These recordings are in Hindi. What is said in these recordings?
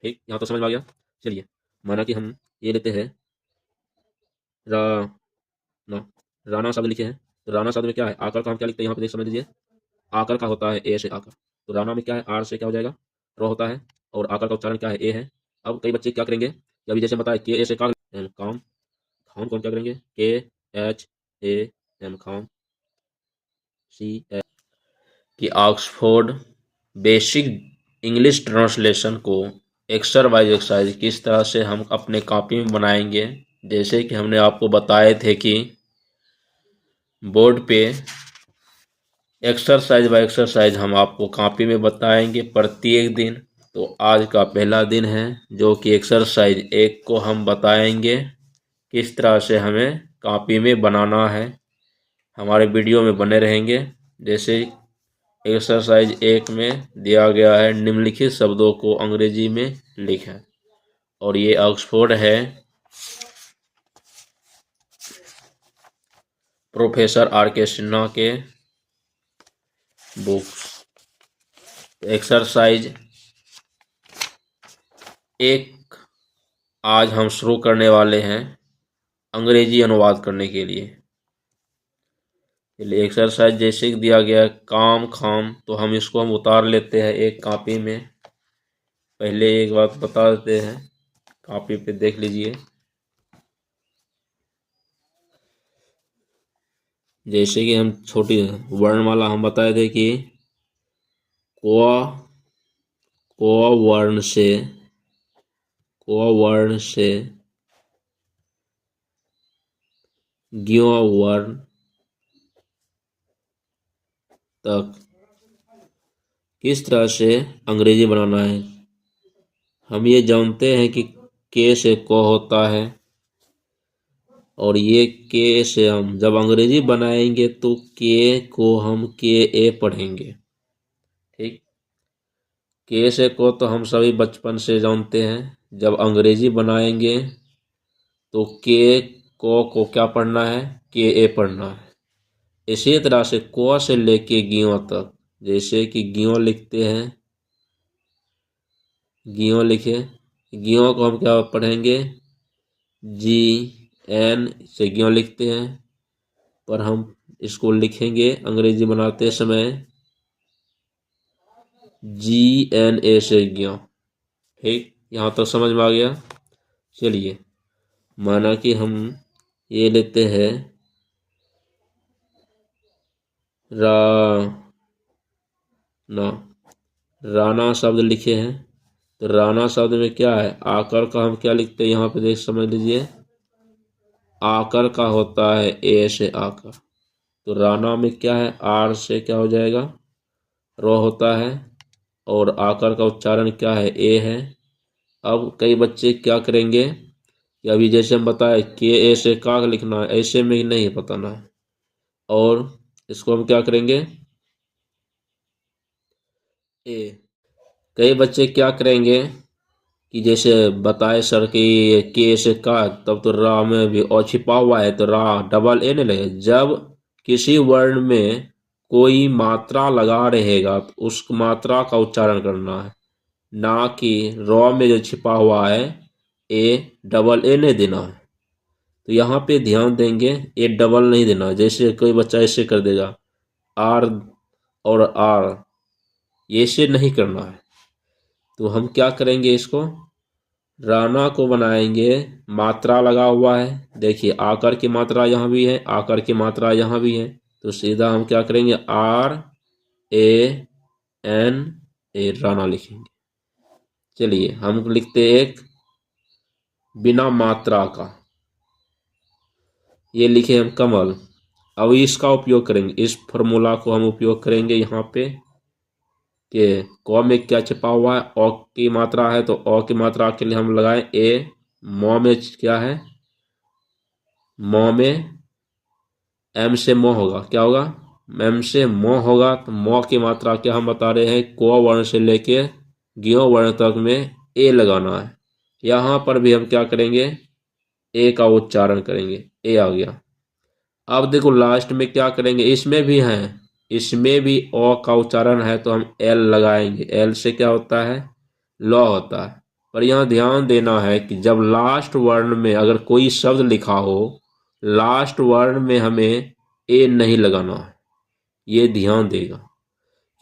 ठीक, यहाँ तो समझ में आ गया। चलिए, माना कि हम ये लेते हैं रा ना राना शब्द लिखे हैं। तो राना शब्द में क्या है, आकर का हम क्या लिखते हैं, यहाँ पे देख समझ लीजिए। आकर का होता है ए से आकर, तो राना में क्या है, आर से क्या हो जाएगा, रो होता है, और आकर का उच्चारण क्या है, ए है। अब कई बच्चे क्या करेंगे कि अभी जैसे बताया के ए से का काम, खाम कौन क्या करेंगे, के एच ए एम खाम, सी ए, कि ऑक्सफोर्ड बेसिक इंग्लिश ट्रांसलेशन को एक्सर वाइज एक्सरसाइज किस तरह से हम अपने कॉपी में बनाएंगे। जैसे कि हमने आपको बताए थे कि बोर्ड पे एक्सरसाइज बाय एक्सरसाइज हम आपको कॉपी में बताएंगे प्रत्येक दिन। तो आज का पहला दिन है जो कि एक्सरसाइज 1 को हम बताएंगे किस तरह से हमें कॉपी में बनाना है। हमारे वीडियो में बने रहेंगे। जैसे एक्सरसाइज 1 में दिया गया है, निम्नलिखित शब्दों को अंग्रेजी में लिखें, और ये ऑक्सफोर्ड है प्रोफेसर आर के सिन्हा के बुक्स। एक्सरसाइज 1 आज हम शुरू करने वाले हैं अंग्रेजी अनुवाद करने के लिए। चलिए, एक्सरसाइज जैसे दिया गया काम खाम, तो हम इसको हम उतार लेते हैं एक कॉपी में। पहले एक बात बता देते हैं, कॉपी पे देख लीजिए। जैसे कि हम छोटी वर्णमाला हम बताए थे कि कोआ कोआ वर्ण से ज्ञ वर्ण तक किस तरह से अंग्रेजी बनाना है। हम ये जानते हैं कि के से को होता है, और ये के से हम जब अंग्रेजी बनाएंगे तो के को हम के ए पढ़ेंगे। ठीक, के से को तो हम सभी बचपन से जानते हैं। जब अंग्रेजी बनाएंगे तो के को क्या पढ़ना है, के ए पढ़ना है। इसी तरह से को से लेके ज्ञ तक, जैसे कि ज्ञ लिखते हैं, ज्ञ लिखे, ज्ञ को हम क्या पढ़ेंगे, जी एन से ज्ञ लिखते हैं, पर हम इसको लिखेंगे अंग्रेजी बनाते समय जी एन ए से ज्ञ। ठीक, यहाँ तक समझ में आ गया। चलिए, माना कि हम ये लेते हैं रा ना राना शब्द लिखे हैं। तो राना शब्द में क्या है, आकर का हम क्या लिखते हैं, यहाँ पे देख समझ लीजिए। आकर का होता है ए से आकर, तो राना में क्या है, आर से क्या हो जाएगा, रो होता है, और आकर का उच्चारण क्या है, ए है। अब कई बच्चे क्या करेंगे कि अभी जैसे हम बताए के ए से का लिखना है, ऐसे में नहीं बताना है, और इसको हम क्या करेंगे, ए। कई बच्चे क्या करेंगे कि जैसे बताए सर कि के से का, तब तो रा में भी और छिपा हुआ है, तो रा डबल ए नहीं लगे। जब किसी वर्ण में कोई मात्रा लगा रहेगा तो उस मात्रा का उच्चारण करना है, ना कि रॉ में जो छिपा हुआ है ए डबल ए नहीं देना है। तो यहाँ पे ध्यान देंगे, ए डबल नहीं देना। जैसे कोई बच्चा ऐसे कर देगा, आर और आर, ये से नहीं करना है। तो हम क्या करेंगे, इसको राना को बनाएंगे, मात्रा लगा हुआ है, देखिए आकर की मात्रा यहाँ भी है, आकर की मात्रा यहाँ भी है, तो सीधा हम क्या करेंगे, R A N A Rana लिखेंगे। चलिए, हम लिखते एक बिना मात्रा का, ये लिखे हम कमल। अब इसका उपयोग करेंगे, इस फॉर्मूला को हम उपयोग करेंगे यहाँ पे कि क में क्या छिपा हुआ है, औ की मात्रा है, तो औ की मात्रा के लिए हम लगाएं ए। मौ में क्या है, मौ में एम से मो होगा, क्या होगा, एम से मो होगा, तो मौ की मात्रा क्या हम बता रहे हैं, को वर्ण से लेके ज्ञ वर्ण तक में ए लगाना है। यहाँ पर भी हम क्या करेंगे, ए का उच्चारण करेंगे, ए आ गया। अब देखो लास्ट में क्या करेंगे, इसमें भी है, इसमें भी ओ का उच्चारण है, तो हम एल लगाएंगे। एल से क्या होता है, लॉ होता है, पर यहाँ ध्यान देना है कि जब लास्ट वर्ण में अगर कोई शब्द लिखा हो, लास्ट वर्ण में हमें ए नहीं लगाना है। ये ध्यान देगा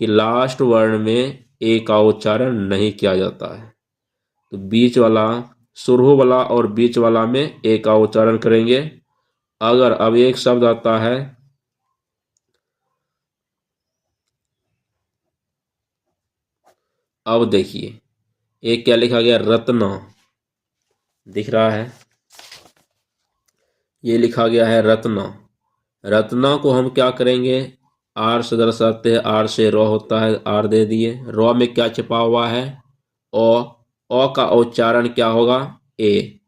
कि लास्ट वर्ण में ए का उच्चारण नहीं किया जाता है। तो बीच वाला, शुरू वाला और बीच वाला में ए का उच्चारण करेंगे। अगर अब एक शब्द आता है, अब देखिए एक क्या लिखा गया, रत्ना दिख रहा है, ये लिखा गया है रत्ना। रत्ना को हम क्या करेंगे, आर से दर्शाते हैं, आर से रॉ होता है, आर दे दिए। रॉ में क्या छिपा हुआ है, ओ का उच्चारण क्या होगा, ए,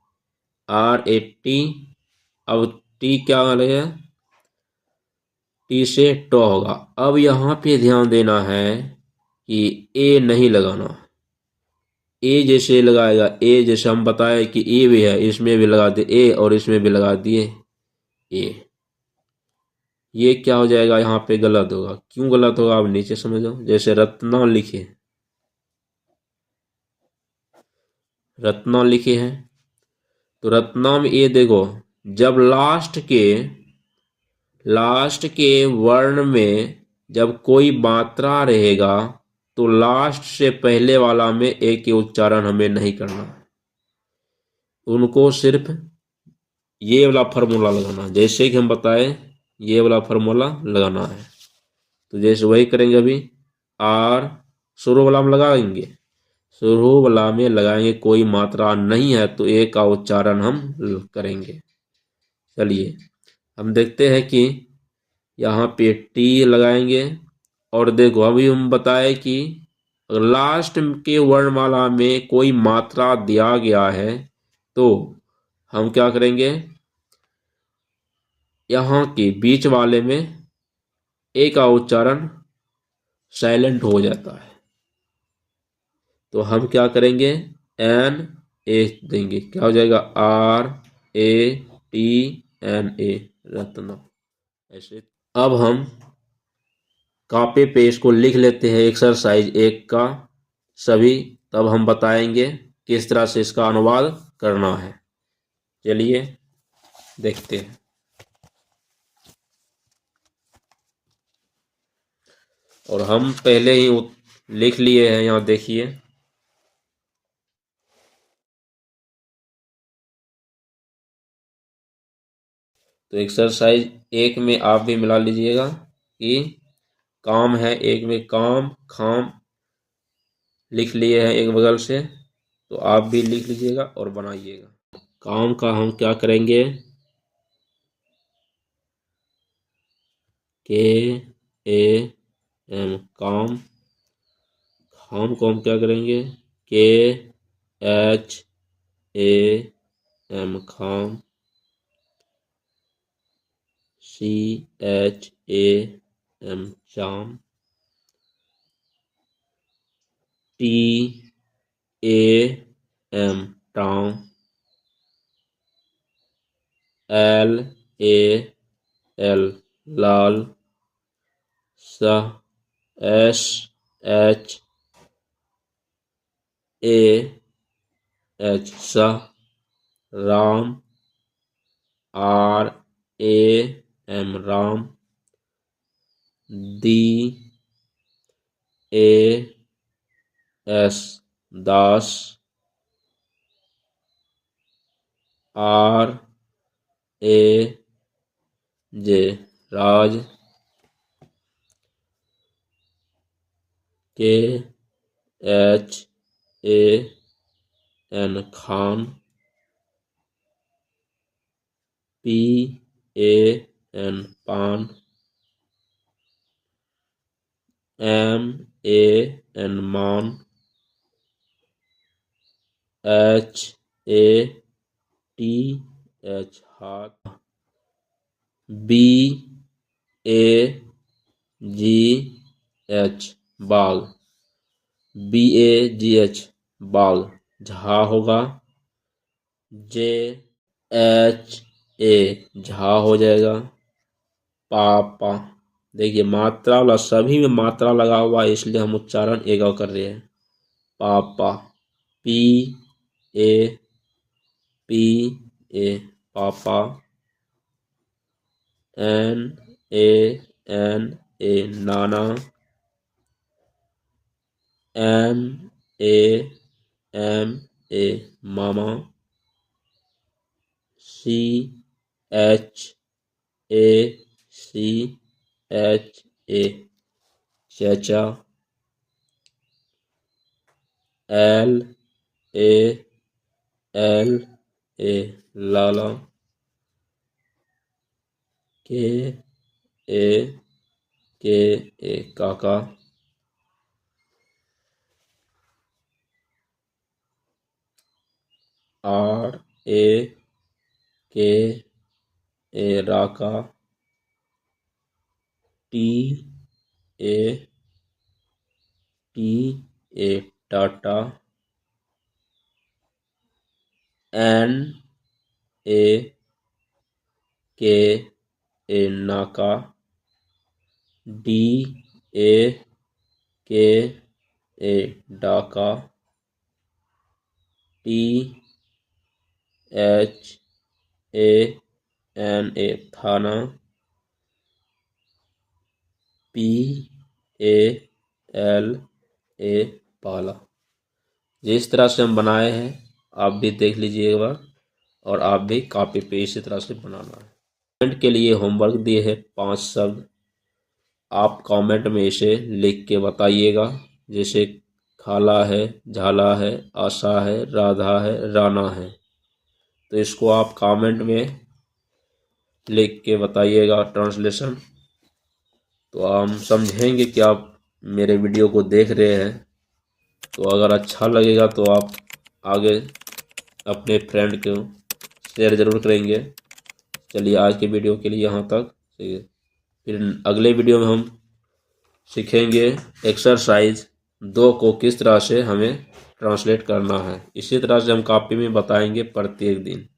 आर ए टी। अब टी क्या लगेगा, टी से टो होगा। अब यहाँ पे ध्यान देना है कि ए नहीं लगाना। ए जैसे लगाएगा, ए जैसे हम बताए कि ए भी है, इसमें भी लगा दिए ए और इसमें भी लगा दिए ए, ये क्या हो जाएगा, यहाँ पे गलत होगा। क्यों गलत होगा, आप नीचे समझो। जैसे रत्ना लिखे, रत्ना लिखे हैं, तो रत्ना में ये देखो, जब लास्ट के वर्ण में जब कोई मात्रा रहेगा तो लास्ट से पहले वाला में ए के उच्चारण हमें नहीं करना है, उनको सिर्फ ये वाला फार्मूला लगाना है। जैसे कि हम बताए, ये वाला फार्मूला लगाना है। तो जैसे वही करेंगे, अभी आर शुरू वाला में लगाएंगे, शुरू वाला में लगाएंगे, कोई मात्रा नहीं है तो ए का उच्चारण हम करेंगे। चलिए हम देखते हैं कि यहाँ पे टी लगाएंगे। और देखो अभी हम बताए कि अगर लास्ट के वर्णमाला में कोई मात्रा दिया गया है तो हम क्या करेंगे, यहाँ के बीच वाले में ए का उच्चारण साइलेंट हो जाता है। तो हम क्या करेंगे, एन ए देंगे, क्या हो जाएगा, R A T N A, Ratna. ऐसे अब हम कॉपी पे इसको लिख लेते हैं, एक्सरसाइज 1 का सभी, तब हम बताएंगे किस तरह से इसका अनुवाद करना है। चलिए देखते हैं। और हम पहले ही लिख लिए हैं, यहाँ देखिए। तो एक्सरसाइज 1 में आप भी मिला लीजिएगा कि काम है, एक में काम खाम लिख लिए हैं एक बगल से, तो आप भी लिख लीजिएगा और बनाइएगा। काम का हम क्या करेंगे, के ए एम काम। खाम को हम क्या करेंगे, के एच ए एम खाम, सी एच ए एम चाम, टी ए एम टाम, एल ए एल लाल, स एस एच ए एच सा, Ram R A M Ram, D A S Das, R A J Raj, K H A N Khan, P A N पान, एम ए एन मान, एच ए टी एच हाथ, बी ए जी एच बाल, बी ए जी एच बाल, झा होगा, जे एच ए झा हो जाएगा, पापा। देखिए मात्रा वाला, सभी में मात्रा लगा हुआ है, इसलिए हम उच्चारण एक कर रहे हैं, पापा। पी ए पी ए पापा, N A Nana, M A mama, C H ए चाचा, L A Lala, K A काका, आर ए राका, टी ए टाटा, एन के ए नाका, डी के ए डाका, टी एच एन ए थाना, पी एल ए पाला। जिस तरह से हम बनाए हैं आप भी देख लीजिए एक बार, और आप भी कॉपी पे इसी तरह से बनाना है। कमेंट के लिए होमवर्क दिए है 5 शब्द, आप कमेंट में इसे लिख के बताइएगा। जैसे खाला है, झाला है, आशा है, राधा है, राना है, तो इसको आप कमेंट में लिख के बताइएगा ट्रांसलेशन, तो हम समझेंगे कि आप मेरे वीडियो को देख रहे हैं। तो अगर अच्छा लगेगा तो आप आगे अपने फ्रेंड को शेयर ज़रूर करेंगे। चलिए आज के वीडियो के लिए यहाँ तक, फिर अगले वीडियो में हम सीखेंगे एक्सरसाइज 2 को किस तरह से हमें ट्रांसलेट करना है। इसी तरह से हम कॉपी में बताएंगे प्रत्येक दिन।